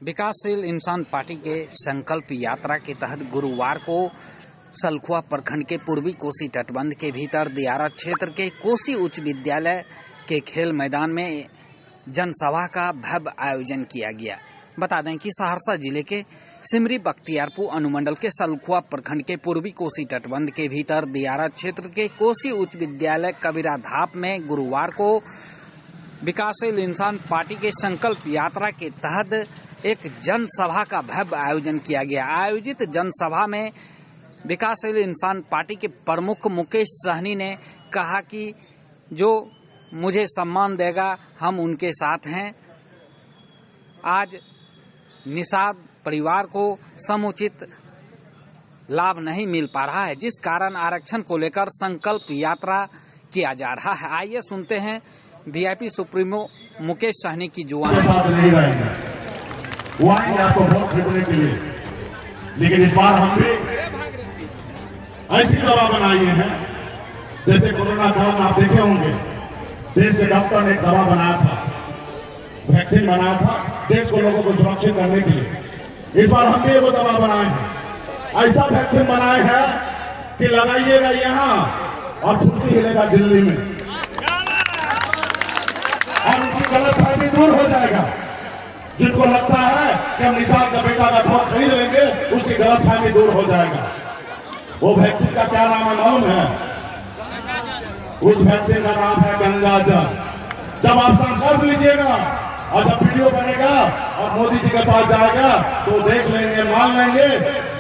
विकासशील इंसान पार्टी के संकल्प यात्रा के तहत गुरुवार को सलखुआ प्रखंड के पूर्वी कोसी तटबंध के भीतर दियारा क्षेत्र के कोसी उच्च विद्यालय के खेल मैदान में जनसभा का भव्य आयोजन किया गया। बता दें कि सहरसा जिले के सिमरी बख्तियारपुर अनुमंडल के सलखुआ प्रखंड के पूर्वी कोसी तटबंध के भीतर दियारा क्षेत्र के कोसी उच्च विद्यालय कबीरा धाप में गुरुवार को विकासशील इंसान पार्टी के संकल्प यात्रा के तहत एक जनसभा का भव्य आयोजन किया गया। आयोजित जनसभा में विकासशील इंसान पार्टी के प्रमुख मुकेश सहनी ने कहा कि जो मुझे सम्मान देगा हम उनके साथ हैं। आज निषाद परिवार को समुचित लाभ नहीं मिल पा रहा है, जिस कारण आरक्षण को लेकर संकल्प यात्रा किया जा रहा है। आइए सुनते हैं वीआईपी सुप्रीमो मुकेश सहनी की जुबान। वो आएंगे आपको वोट खरीदने के लिए, लेकिन इस बार हम भी ऐसी दवा बनाई है जैसे कोरोना काल में आप देखे होंगे देश के डॉक्टर ने एक दवा बनाया था, वैक्सीन बनाया था देश को लोगों को सुरक्षित करने के लिए। इस बार हम भी वो दवा बनाए हैं, ऐसा वैक्सीन बनाए हैं कि लगाइएगा यहाँ और कुर्सी हिलेगा दिल्ली में और उनकी गलतफहमी दूर हो जाएगा। जिनको लगता है कि हम निषाद का बेटा का वोट खरीद लेंगे उसकी गलतफहमी दूर हो जाएगा। वो वैक्सीन का क्या नाम है मालूम है? उस वैक्सीन का नाम है गंगा जल। जब आप संकल्प लीजिएगा और जब वीडियो बनेगा और मोदी जी के पास जाएगा तो देख लेंगे, मान लेंगे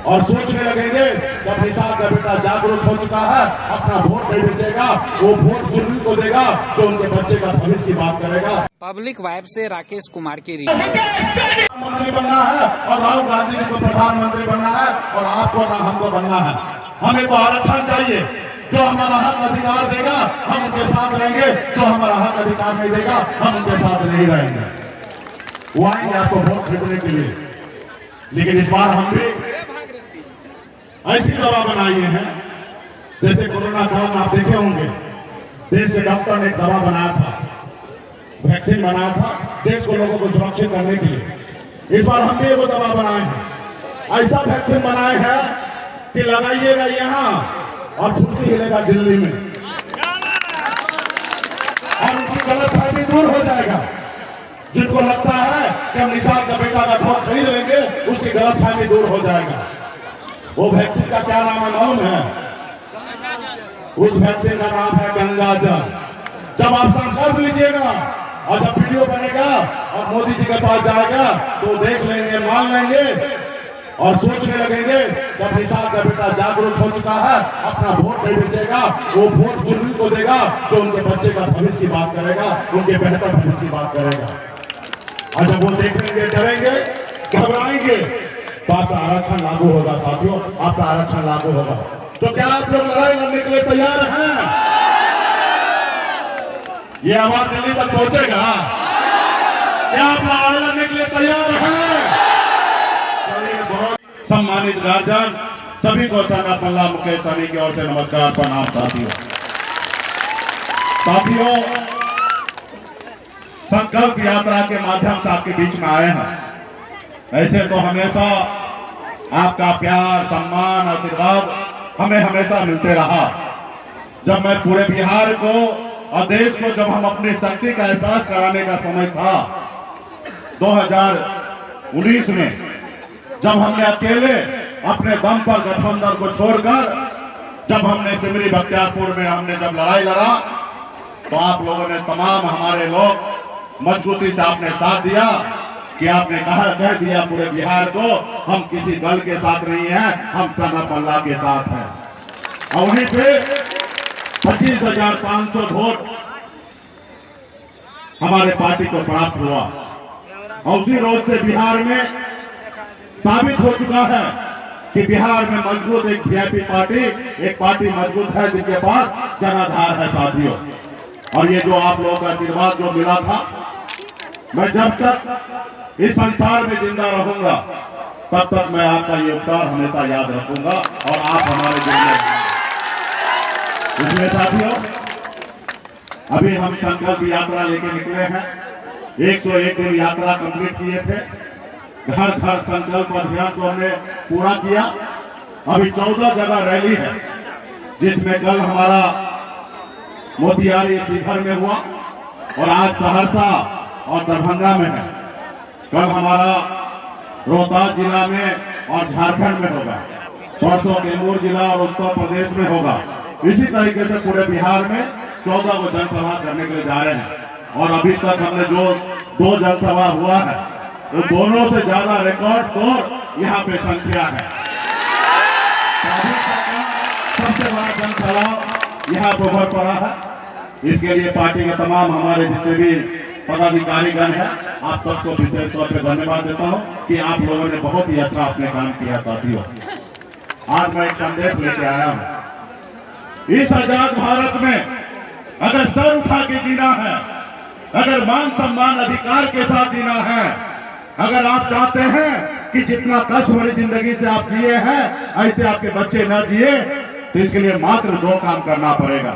और सोचने लगेंगे जब निषाद का बेटा जागरूक हो चुका है, अपना वोट नहीं बेचेगा, वो वोट बुजुर्ग को देगा जो उनके बच्चे का भविष्य की बात करेगा। पब्लिक वाइब से राकेश कुमार की मंत्री बनना है और राहुल गांधी जी को प्रधानमंत्री बनना है और आपको ना हमको बनना है। हमें तो आरक्षण चाहिए, जो हमारा हक अधिकार देगा हम उनके साथ रहेंगे, जो हमारा हक अधिकार नहीं देगा हम उनके साथ नहीं रहेंगे। वो आएंगे आपको वोट खरीदने के लिए, लेकिन इस बार हम भी ऐसी दवा बनाई है जैसे कोरोना काल में आप देखे होंगे देश के डॉक्टर ने एक दवा बनाया था, वैक्सीन बनाया था देश को लोगों को सुरक्षित करने के लिए। इस बार हम भी वो दवा बनाए हैं, ऐसा वैक्सीन बनाए हैं कि लगाइएगा यहाँ और कुर्सी हिलेगा दिल्ली में और उनकी गलतफहमी दूर हो जाएगा। जिनको लगता है कि हम निषाद का बेटा का वोट खरीद लेंगे उसकी गलतफहमी दूर हो जाएगा। वो वैक्सीन का क्या नाम है मालूम है? उस वैक्सीन का नाम है गंगा जल। जब आप संकल्प लीजिएगा और जब वीडियो बनेगा और मोदी जी के पास जाएगा तो देख लेंगे, मान लेंगे और सोचने लगेंगे जब निषाद का बेटा जागरूक हो चुका है, अपना वोट नहीं बेचेगा, वो वोट बुजुर्ग को देगा जो उनके बच्चे का भविष्य की बात करेगा, उनके बेहतर भविष्य की बात करेगा। और जब वो देखेंगे, डरेंगे, घबराएंगे तो आपका आरक्षण लागू होगा। साथियों, आपका आरक्षण लागू होगा। तो क्या आप लोग लड़ाई लड़ने के लिए तैयार हैं? ये आवाज दिल्ली तक पहुंचेगा? क्या आप लड़ाई लड़ने के लिए तैयार हैं? बहुत सम्मानित गार्जियन, सभी को सना पल्ला मुकेश सहनी की ओर से नमस्कार, प्रणाम। साथियों, संकल्प यात्रा के माध्यम से आपके बीच में आए हैं। ऐसे तो हमेशा आपका प्यार, सम्मान, आशीर्वाद हमें हमेशा मिलते रहा। जब मैं पूरे बिहार को और देश को जब हम अपनी शक्ति का एहसास कराने का समय था 2019 में, जब हमने अकेले अपने दम पर गठबंधन को छोड़कर जब हमने सिमरी बख्तियारपुर में हमने जब लड़ाई लड़ा तो आप लोगों ने, तमाम हमारे लोग मजबूती से आपने साथ दिया कि आपने कह दिया पूरे बिहार को हम किसी दल के साथ नहीं हैं, हम सना पल्ला के साथ हैं। और वहीं पे 25,500 वोट हमारे पार्टी को प्राप्त हुआ और उसी रोज से बिहार में साबित हो चुका है कि बिहार में मजबूत एक वीआईपी पार्टी, एक पार्टी मजबूत है जिनके पास जनाधार है। साथियों, और ये जो आप लोगों का आशीर्वाद जो मिला था, मैं जब तक इस संसार में जिंदा रहूंगा तब तक मैं आपका ये उपकार हमेशा याद रखूंगा और आप हमारे दिल में। इसलिए साथियों, अभी हम संकल्प यात्रा लेके निकले हैं। 101 दिन यात्रा कंप्लीट किए थे घर घर संकल्प अभियान को हमने पूरा किया। अभी 14 जगह रैली है, जिसमें कल हमारा मोतिहारी शिवहर में हुआ और आज सहरसा और दरभंगा में है। कल हमारा रोहतास जिला में और झारखंड में होगा, परसों कैमूर जिला और उत्तर प्रदेश में होगा। इसी तरीके से पूरे बिहार में 14 को जनसभा करने के लिए जा रहे हैं। और अभी तक हमने जो 2 जनसभा हुआ है, वो दोनों से ज्यादा रिकॉर्ड तोड़ यहाँ पे संख्या है। सबसे बड़ा जनसभा यहाँ पर उभर पड़ा है। इसके लिए पार्टी के तमाम हमारे जितने भी पदाधिकारीगण हैं, आप सबको विशेष तौर पर धन्यवाद देता हूं कि आप लोगों ने बहुत ही अच्छा अपने काम किया। साथियों, आज मैं एक संदेश लेके आया हूं। इस आजाद भारत में अगर सर उठा के जीना है, अगर मान सम्मान अधिकार के साथ जीना है, अगर आप चाहते हैं कि जितना कष्ट भरी जिंदगी से आप जिए हैं ऐसे आपके बच्चे न जिए, तो इसके लिए मात्र 2 काम करना पड़ेगा।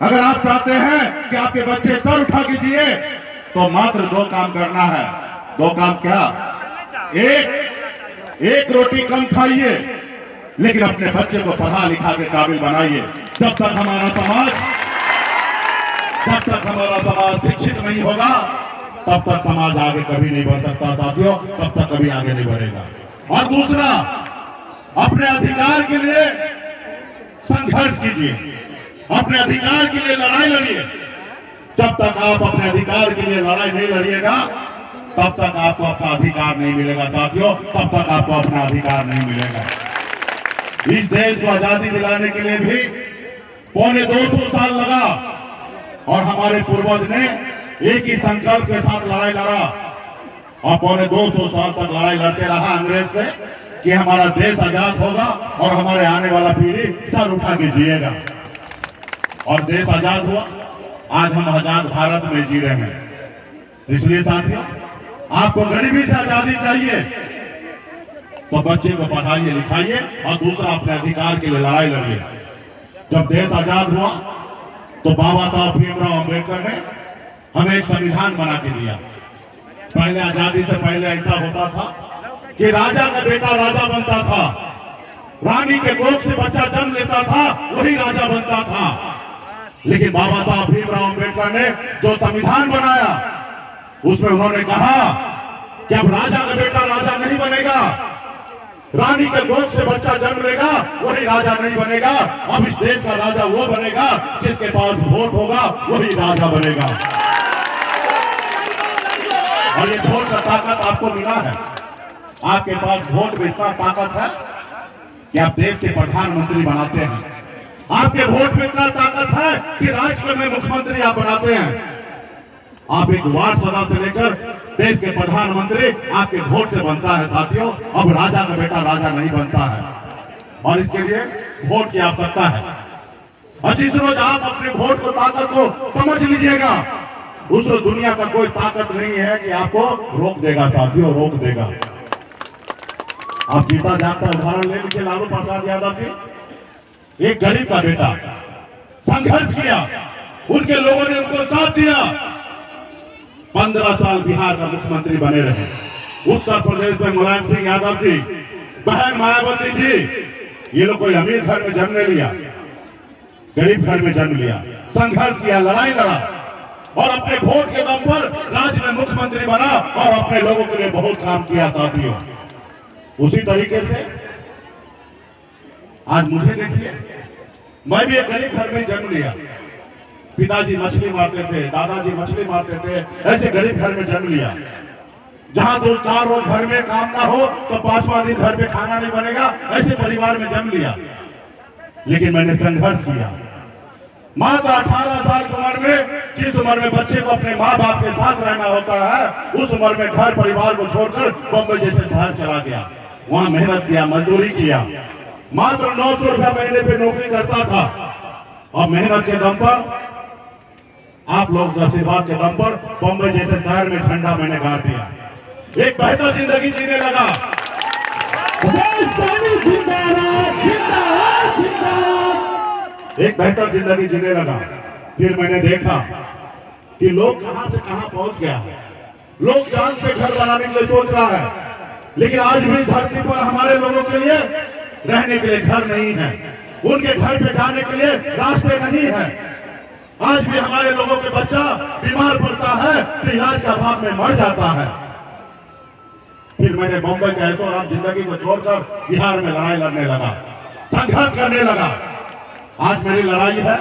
अगर आप चाहते हैं कि आपके बच्चे सर उठा के जिए, तो मात्र 2 काम करना है। 2 काम क्या? एक रोटी कम खाइए, लेकिन अपने बच्चे को पढ़ा लिखा के काबिल बनाइए। जब तक हमारा समाज शिक्षित नहीं होगा, तब तक समाज आगे कभी नहीं बढ़ सकता। साथियों, तब तक कभी आगे नहीं बढ़ेगा। और दूसरा, अपने अधिकार के लिए संघर्ष कीजिए, अपने अधिकार के लिए लड़ाई लड़िए। जब तक आप अपने अधिकार के लिए लड़ाई नहीं लड़िएगा, तब तक आपको अपना अधिकार नहीं मिलेगा। साथियों, तब तक आपको अपना अधिकार नहीं मिलेगा। इस देश को आजादी दिलाने के लिए भी 250 साल लगा और हमारे पूर्वज ने एक ही संकल्प के साथ लड़ाई लड़ा और 250 साल तक लड़ाई लड़ते रहा अंग्रेज से कि हमारा देश आजाद होगा और हमारे आने वाला पीढ़ी सर उठा के जिएगा। और देश आजाद हुआ, आज हम आजाद भारत में जी रहे हैं। इसलिए साथियों, आपको गरीबी से आजादी चाहिए तो बच्चे को पढ़ाइए लिखाइए और दूसरा अपने अधिकार के लिए लड़ाई लड़िए। जब देश आजाद हुआ तो बाबा साहब भीमराव अंबेडकर ने हमें एक संविधान बना के दिया। पहले आजादी से पहले ऐसा होता था कि राजा का बेटा राजा बनता था, रानी के कोख से बच्चा जन्म लेता था, वही राजा बनता था। लेकिन बाबा साहब भीमराव अंबेडकर ने जो संविधान बनाया, उसमें उन्होंने कहा कि अब राजा का बेटा राजा नहीं बनेगा, रानी के कोख से बच्चा जन्म लेगा, वही राजा नहीं बनेगा। अब इस देश का राजा वो बनेगा जिसके पास वोट होगा, वही राजा बनेगा। और ये वोट का ताकत आपको मिला है। आपके पास वोट में इतना ताकत है कि आप देश के प्रधानमंत्री बनाते हैं। आपके वोट में इतना ताकत है कि राज्य में मुख्यमंत्री आप बनाते हैं। आप एक वार्ड सदस्य से लेकर देश के प्रधानमंत्री आपके वोट से बनता है। साथियों, अब राजा का बेटा राजा नहीं बनता है और इसके लिए वोट की आवश्यकता है। और जिस रोज आप अपने वोट को ताकत को समझ लीजिएगा, उस रोज दुनिया का कोई ताकत नहीं है कि आपको रोक देगा। साथियों, रोक देगा। आप जीता जाता उदाहरण ले लीजिए, लालू प्रसाद यादव जी, एक गरीब का बेटा, संघर्ष किया, उनके लोगों ने उनको साथ दिया, 15 साल बिहार का मुख्यमंत्री बने रहे। उत्तर प्रदेश में मुलायम सिंह यादव जी, बहन मायावती जी, ये लोग कोई अमीर घर में जन्म नहीं लिया, गरीब घर में जन्म लिया, संघर्ष किया, लड़ाई लड़ा और अपने वोट के दम पर राज्य में मुख्यमंत्री बना और अपने लोगों के लिए बहुत काम किया। साथियों, उसी तरीके से आज मुझे देखिए, मैं भी एक गरीब घर में जन्म लिया। पिताजी मछली मारते थे, दादाजी मछली मारते थे, ऐसे गरीब घर में जन्म लिया। जहां 2-4 रोज घर में काम ना हो तो 5वां दिन घर में खाना नहीं बनेगा, ऐसे परिवार में जन्म लिया। लेकिन मैंने संघर्ष किया। मात्र 18 साल की उम्र में, जिस उम्र में बच्चे को अपने माँ बाप के साथ रहना होता है, उस उम्र में घर परिवार को छोड़कर बम्बई जैसे शहर चला गया। वहां मेहनत किया, मजदूरी किया, मात्र 900 रुपया महीने पे नौकरी करता था और मेहनत के दम पर, आप लोग के आशीर्वाद के दम पर बम्बई जैसे शहर में झंडा मैंने गाड़ दिया। एक बेहतर जिंदगी जीने लगा। एक बेहतर जिंदगी जीने लगा। फिर मैंने देखा कि लोग कहां से कहां पहुंच गया। लोग चांद पे घर बनाने के लिए सोच रहा है, लेकिन आज भी धरती पर हमारे लोगों के लिए रहने के लिए घर नहीं है, उनके घर पे जाने के लिए रास्ते नहीं है। आज भी हमारे लोगों के बच्चा बीमार पड़ता है तो इलाज का अभाव में मर जाता है। फिर मैंने मुंबई के ऐशोआराम जिंदगी को छोड़कर बिहार में लड़ाई लड़ने लगा, संघर्ष करने लगा। आज मेरी लड़ाई है